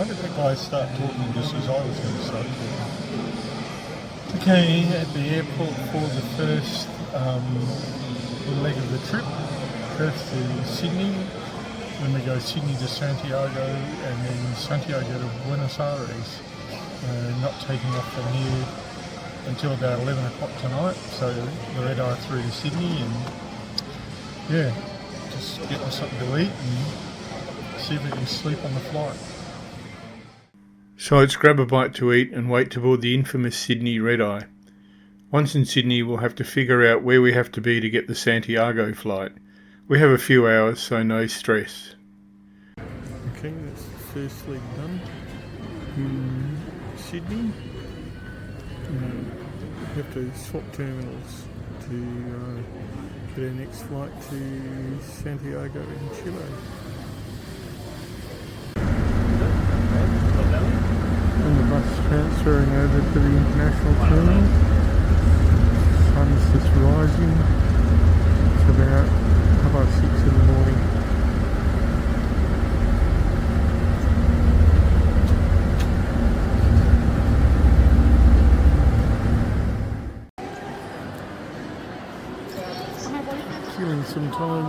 why did that guy start talking just as I was going to start talking? Okay, at the airport for the first leg of the trip. First to Sydney, then we go Sydney to Santiago, and then Santiago to Buenos Aires. Not taking off from here until about 11 o'clock tonight, so the red eye through to Sydney, and yeah, just getting something to eat and see if we can sleep on the flight. So it's grab a bite to eat and wait to board the infamous Sydney red eye. Once in Sydney, we'll have to figure out where we have to be to get the Santiago flight. We have a few hours, so no stress. Okay, that's the first leg done in Sydney. We have to swap terminals to get our next flight to Santiago in Chile. And the bus transferring over to the international terminal. Sun's just rising. It's about 6:30 in the morning. Killing some time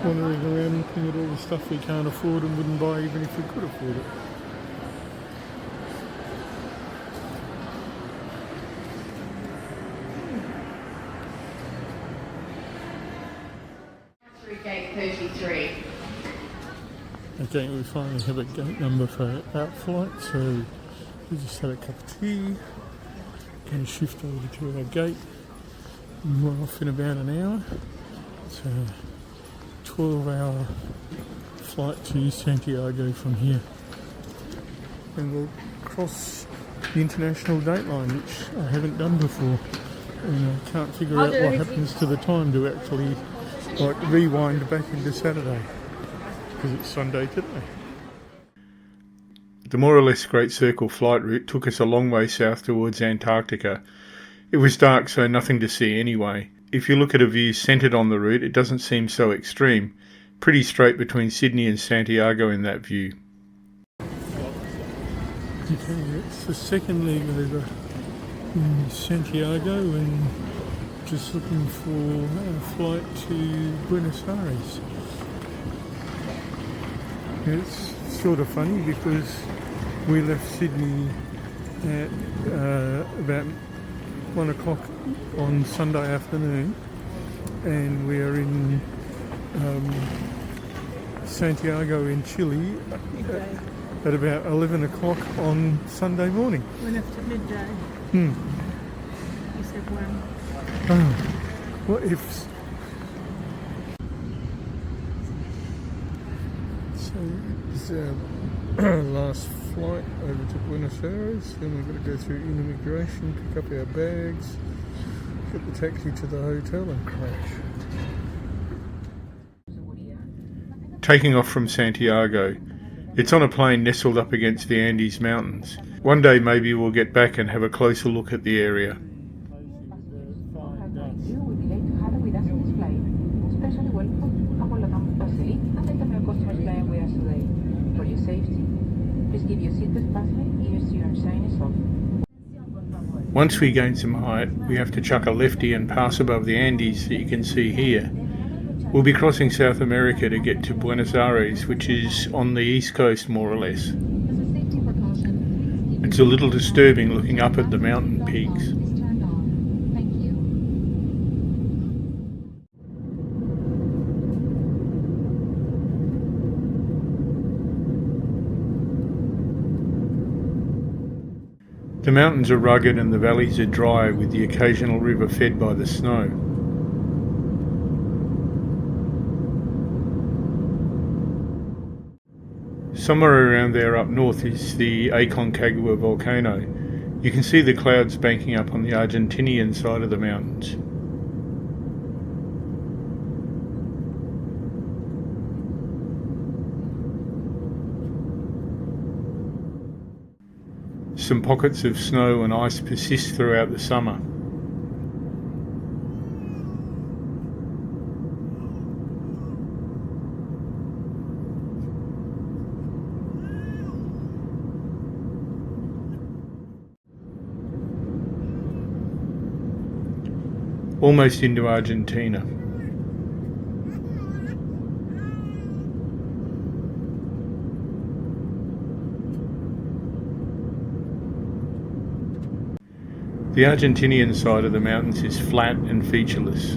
wandering around looking at all the stuff we can't afford and wouldn't buy even if we could afford it. Gate 33. Okay, we finally have a gate number for our flight, so we just had a cup of tea and shift over to our gate. And we're off in about an hour. It's a 12-hour flight to Santiago from here. And we'll cross the international date line, which I haven't done before. And I can't figure out what happens to the time to actually rewind back into Saturday, because it's Sunday today. The more or less Great Circle flight route took us a long way south towards Antarctica. It was dark, so nothing to see anyway. If you look at a view centred on the route, it doesn't seem so extreme. Pretty straight between Sydney and Santiago in that view. Okay, it's the second leg over in Santiago, and just looking for a flight to Buenos Aires. It's sort of funny because we left Sydney at about 1 o'clock on Sunday afternoon, and we are in Santiago in Chile at about 11 o'clock on Sunday morning. Went after midday. Hmm. You said when? Oh, what ifs? So it's our last flight over to Buenos Aires. Then we've got to go through immigration, pick up our bags, get the taxi to the hotel and crash. Taking off from Santiago, it's on a plain nestled up against the Andes Mountains. One day maybe we'll get back and have a closer look at the area. Once we gain some height, we have to chuck a lefty and pass above the Andes that you can see here. We'll be crossing South America to get to Buenos Aires, which is on the east coast more or less. It's a little disturbing looking up at the mountain peaks. The mountains are rugged and the valleys are dry, with the occasional river fed by the snow. Somewhere around there up north is the Aconcagua volcano. You can see the clouds banking up on the Argentinian side of the mountains. Some pockets of snow and ice persist throughout the summer. almost into Argentina. The Argentinian side of the mountains is flat and featureless.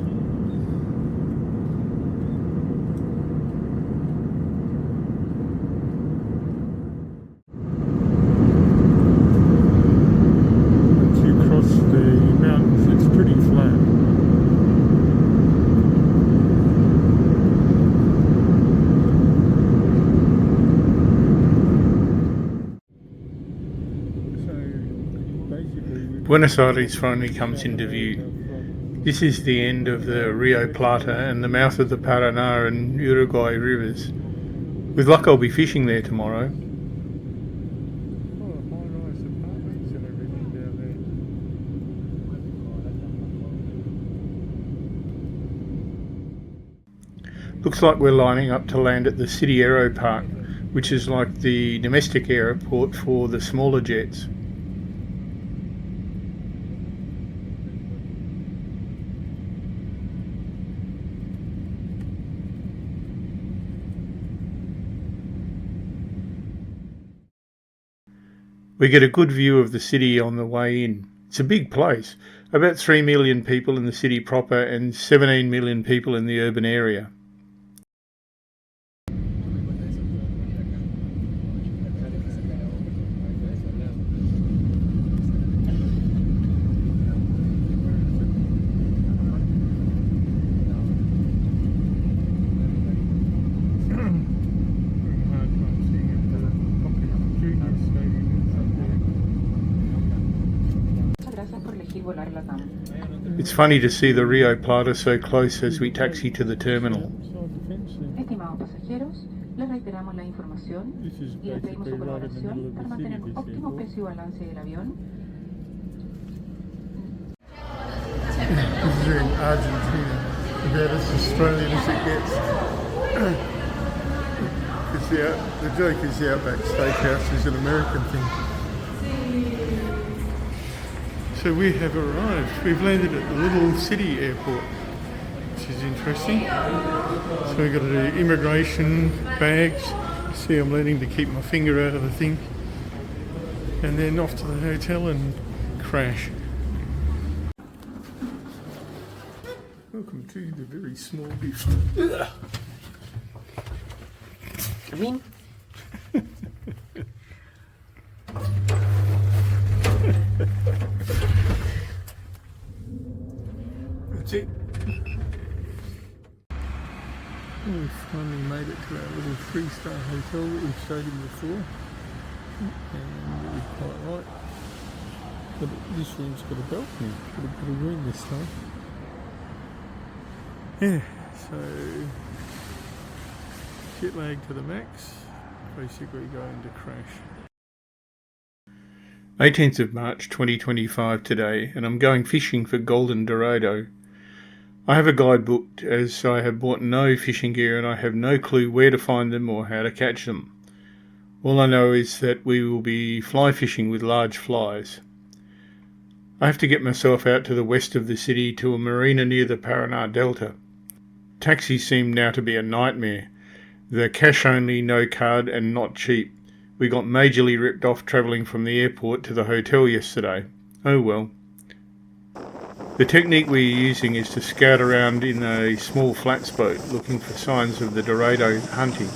Once you cross the mountains, it's pretty flat. Buenos Aires finally comes into view. This is the end of the Rio Plata and the mouth of the Paraná and Uruguay rivers. With luck I'll be fishing there tomorrow. Looks like we're lining up to land at the City Aero Park, which is like the domestic airport for the smaller jets. We get a good view of the city on the way in. It's a big place, about 3 million people in the city proper and 17 million people in the urban area. It's funny to see the Rio Plata so close as we taxi to the terminal. Estimados pasajeros, les reiteramos la información y les pedimos su colaboración para mantener un óptimo peso y balance del avión. This is in Argentina, about as Australian as it gets. The joke is the Outback Steakhouse is an American thing. So we have arrived. We've landed at the little city airport, which is interesting. So we've got to do immigration, bags. See, I'm learning to keep my finger out of the thing. And then off to the hotel and crash. Welcome to the very small biff. Come in. That's it. We finally made it to our little 3-star hotel that we've stayed in before. And it was quite right. But this room's got a balcony. Got a bit of room this time. Yeah, so jet lag to the max. Basically going to crash. 18th of March 2025 today, and I'm going fishing for golden dorado. I have a guide booked as I have bought no fishing gear and I have no clue where to find them or how to catch them. All I know is that we will be fly fishing with large flies. I have to get myself out to the west of the city to a marina near the Paraná Delta. Taxis seem now to be a nightmare. They're cash only, no card and not cheap. We got majorly ripped off travelling from the airport to the hotel yesterday. Oh well. The technique we're using is to scout around in a small flats boat looking for signs of the dorado hunting.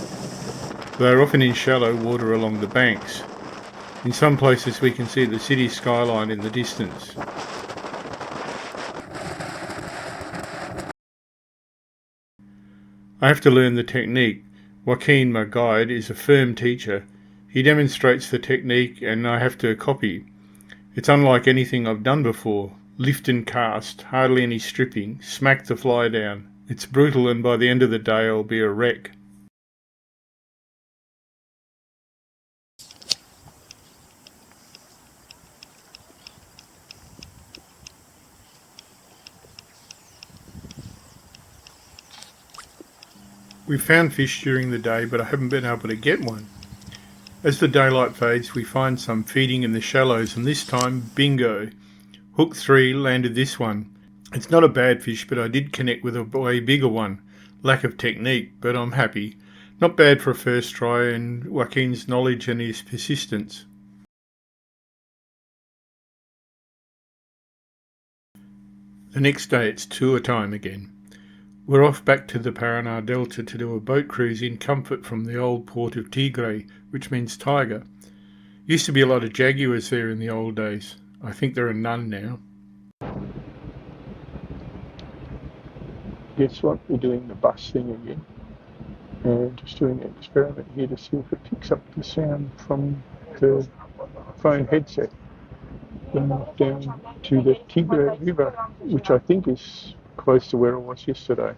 They are often in shallow water along the banks. In some places we can see the city skyline in the distance. I have to learn the technique. Joaquin, my guide, is a firm teacher. He demonstrates the technique and I have to copy. It's unlike anything I've done before. Lift and cast, hardly any stripping, smack the fly down. It's brutal and by the end of the day I'll be a wreck. We've found fish during the day, but I haven't been able to get one. As the daylight fades, we find some feeding in the shallows, and this time, bingo. Hook 3 landed this one. It's not a bad fish, but I did connect with a way bigger one. Lack of technique, but I'm happy. Not bad for a first try, and Joaquin's knowledge and his persistence. The next day it's tour time again. We're off back to the Paraná Delta to do a boat cruise in comfort from the old port of Tigre, which means tiger. Used to be a lot of jaguars there in the old days. I think there are none now. Guess what? We're doing the bus thing again. And just doing an experiment here to see if it picks up the sound from the phone headset. Down to the Tigre River, which I think is close to where I was yesterday.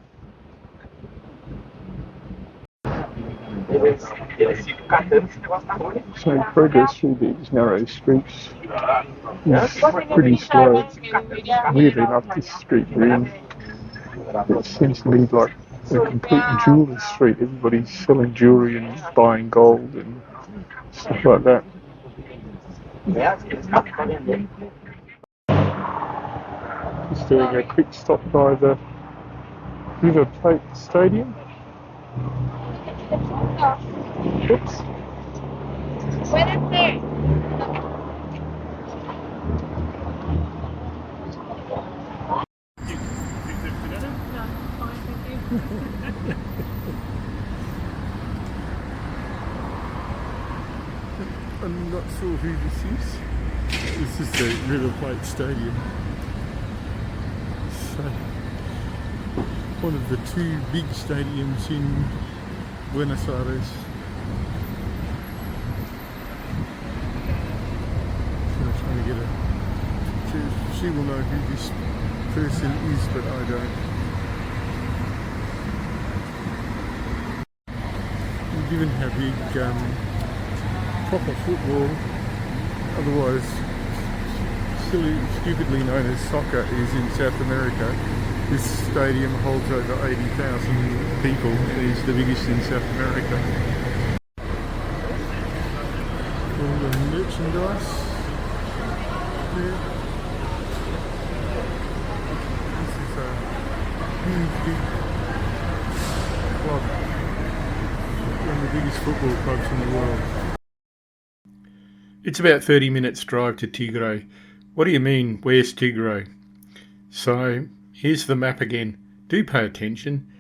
So progress through these narrow streets is pretty slow. Weirdly enough, this street we're in, it seems to be like a complete jeweller's street. Everybody's selling jewellery and buying gold and stuff like that. Just doing a quick stop by the River Plate Stadium. Oops. I'm not sure who this is. This is the River Plate Stadium. So, one of the two big stadiums in Buenos Aires. So I'm trying to get a picture. She will know who this person is, but I don't. Given how big proper football, otherwise stupidly known as soccer, is in South America, this stadium holds over 80,000 people and is the biggest in South America. All the merchandise there. This is a huge big club. One of the biggest football clubs in the world. It's about 30 minutes drive to Tigre. What do you mean, where's Tigre? So, here's the map again. Do pay attention.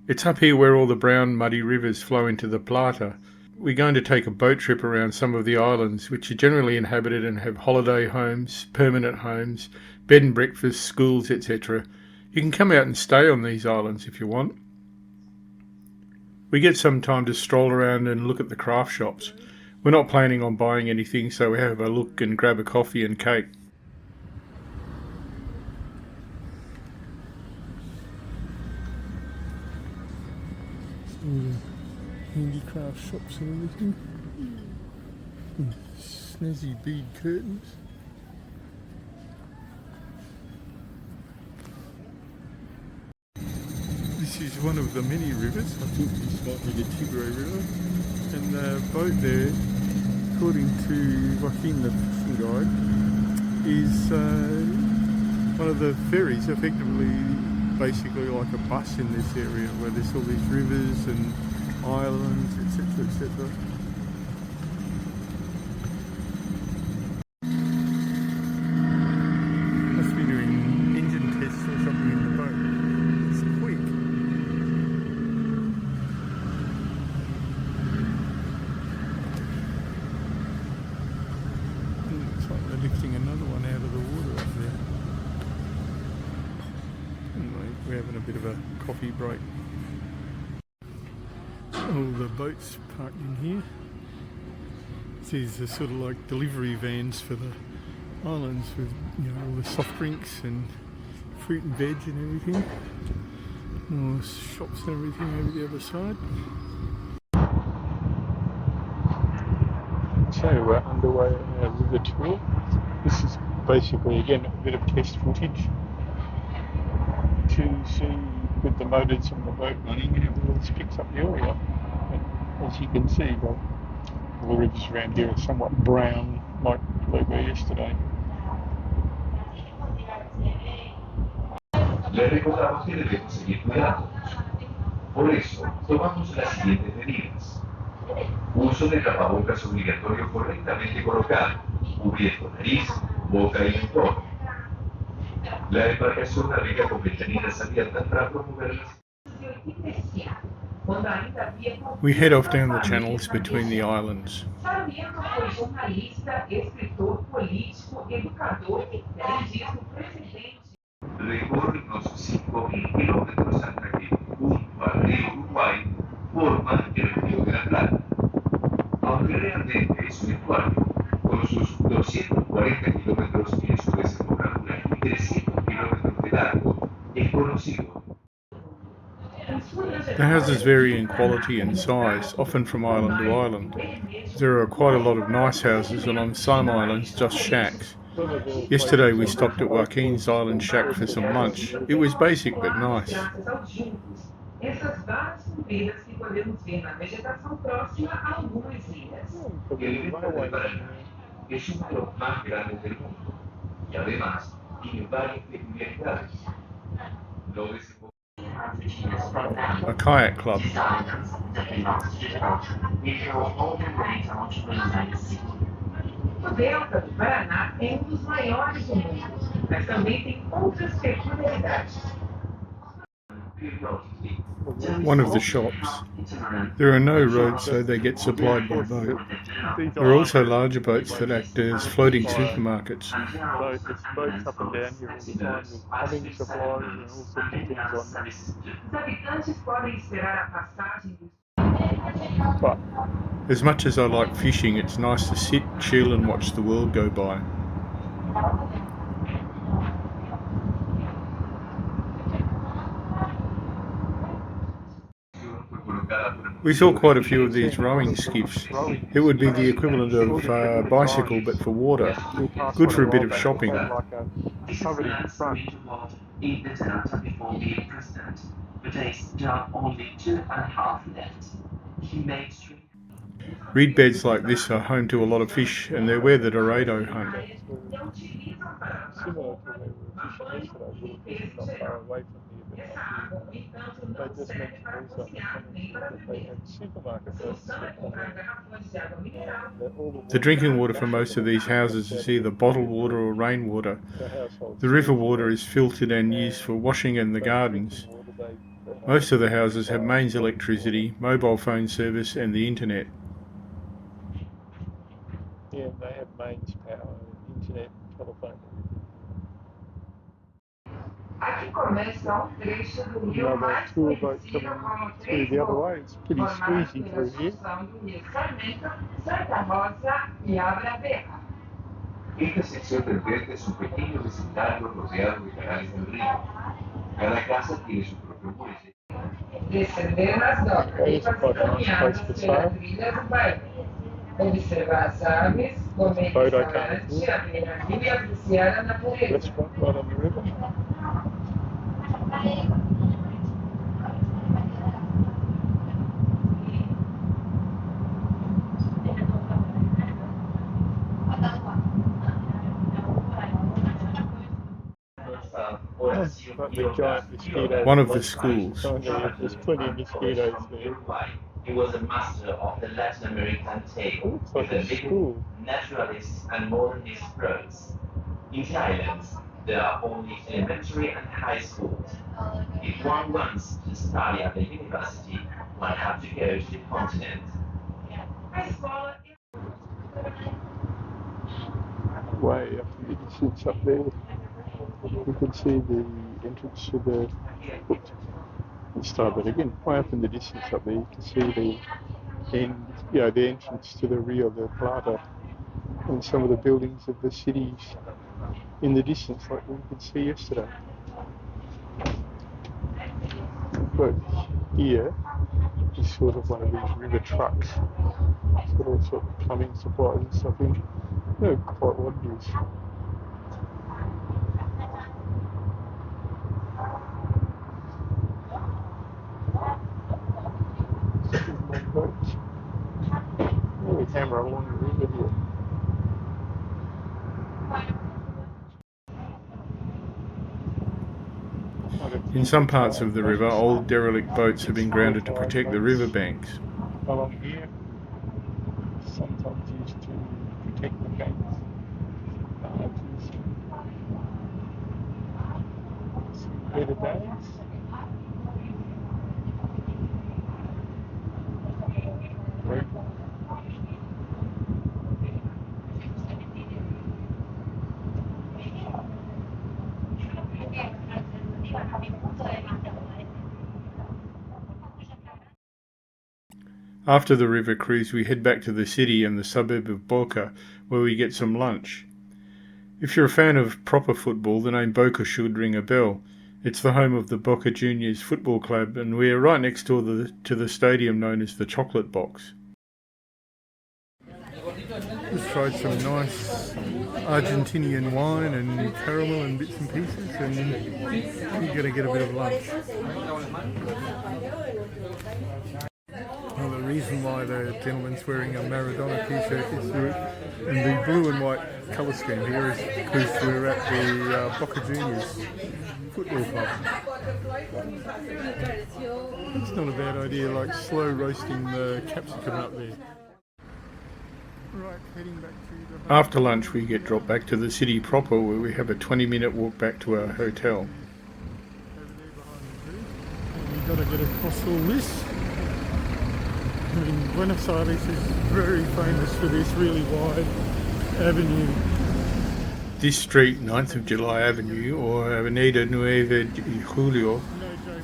It's up here where all the brown muddy rivers flow into the Plata. We're going to take a boat trip around some of the islands, which are generally inhabited and have holiday homes, permanent homes, bed and breakfast, schools, etc. You can come out and stay on these islands if you want. We get some time to stroll around and look at the craft shops. We're not planning on buying anything, so we have a look and grab a coffee and cake. All the handicraft shops and everything. And snazzy bead curtains. This is one of the many rivers. I think this might be the Tigre River. And the boat there, according to Joaquin, the fishing guide, is one of the ferries, effectively basically like a bus in this area where there's all these rivers and islands, etc, etc. Must be doing engine tests or something in the boat. It's quick. Looks like they're lifting another one out of the water up there. Anyway, we're having a bit of a coffee break. All the boats parked in here. These are sort of like delivery vans for the islands with, you know, all the soft drinks and fruit and veg and everything. More shops and everything over the other side. So we're underway on our river tour. This is basically, again, a bit of test footage to see with the motors and the boat running how well this picks up the area. And as you can see, the rivers around here are somewhat brown, like they were yesterday. Les recordamos que debemos seguir cuidándonos. Por eso, tomamos las siguientes medidas. Uso de tapabocas obligatorio correctamente colocado, cubriendo nariz, boca y mentón. La embarcación navega con ventanitas abiertas para promover las... We head off down the channels between the islands. Fabiano foi jornalista, escritor, político, educador e grandíssimo presidente. Recorre unos 5.000 kilómetros hasta que, junto al río Uruguay, forma el río de la Plata. Aunque realmente es un estuario, con sus 240 kilómetros en su desembocadura y 300 kilómetros de largo, es conocido. The houses vary in quality and size, often from island to island. There are quite a lot of nice houses, and on some islands just shacks. Yesterday we stopped at Joaquin's Island shack for some lunch. It was basic but nice. Essas várias figueiras que podemos ver na vegetação próxima a algumas ilhas. El río de Paraná es uno de los más grandes del mundo y además tiene varias peculiaridades. Lo desemboca A kayak club. O delta do Paraná é dos maiores do mundo, mas também tem outras peculiaridades. One of the shops. There are no roads, so they get supplied by boat. There are also larger boats that act as floating supermarkets. There's boats up and down here all the time with humming supplies and all sorts of things on them. Os habitantes podem esperar a passagem dos... But as much as I like fishing, it's nice to sit, chill and watch the world go by. We saw quite a few of these rowing skiffs. It would be the equivalent of a bicycle but for water. Good for a bit of shopping. Covered in the front. In the Delta before being president, but there's now only 2.5 left. He made three. Reed beds like this are home to a lot of fish, and they're where the Dorado hunt. Similar to where we were fishing yesterday, we were fishing not far away from here, but not here. They just mentioned also on the peninsula that they had supermarket boats that come in. The drinking water for most of these houses is either bottled water or rainwater. The river water is filtered and used for washing and the gardens. Most of the houses have mains electricity, mobile phone service and the internet. Yeah, they have mains power, internet, telephone. Aqui começa trecho do rio Another mais tour boat conhecido como coming through the other way. It's pretty squeezy through here. do rio Sarmento, Santa Rosa e Abra Berra. Esta sección del verde es un pequeño vecindario rodeado de canales del río. Cada casa tiene su propio muelle. Descender nas docas e fazer caminhadas pelas trilhas do bairro. Observar as aves, comer restaurante, abrir navio e apreciar a natureza. Restaurant right on the river. The giant mosquitoes. One of the schools. There's plenty of mosquitoes there. He was a master of the Latin American tale, Looks like with a a big school. naturalist and modernist prose. In the islands, there are only elementary and high schools. If one wants to study at the university, one has to go to the continent. Way up in the distance up there, you can see the entrance to the... Oops. Let's start that again. Way up in the distance up there, you can see the entrance to the Rio de la Plata and some of the buildings of the cities in the distance, like we could see yesterday. But here is sort of one of these river trucks. It's got all sorts of plumbing supplies and stuff in. I don't know quite what it is. Boats. Oh, the camera along the river here. In some parts of the river, old derelict boats have been grounded to protect the riverbanks. Along here, sometimes used to protect the banks, barges, some better days. Great. After the river cruise, we head back to the city and the suburb of Boca, where we get some lunch. If you're a fan of proper football, the name Boca should ring a bell. It's the home of the Boca Juniors Football Club, and we are right next door to the stadium known as the Chocolate Box. Just tried some nice Argentinian wine and caramel and bits and pieces, and you're going to get a bit of lunch. Well, the reason why the gentleman's wearing a Maradona t-shirt is and the blue and white colour scheme here is because we're at the Boca Juniors Football Club. It's not a bad idea, like slow roasting the capsicum up there. Right, heading back to the... After lunch we get dropped back to the city proper, where we have a 20-minute walk back to our hotel. Over there behind the tree. And we've got to get across all this. I mean, Buenos Aires is very famous for this really wide avenue. This street, 9th of July Avenue, or Avenida 9 de Julio,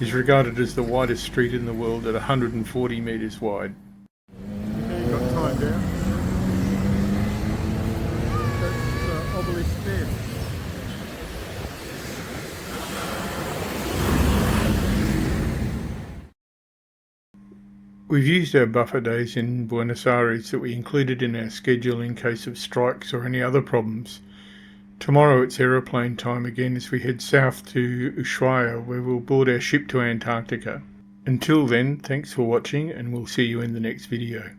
is regarded as the widest street in the world at 140 metres wide. Okay, you got time down. That's obelisk there. We've used our buffer days in Buenos Aires that we included in our schedule in case of strikes or any other problems. Tomorrow it's aeroplane time again as we head south to Ushuaia, where we'll board our ship to Antarctica. Until then, thanks for watching, and we'll see you in the next video.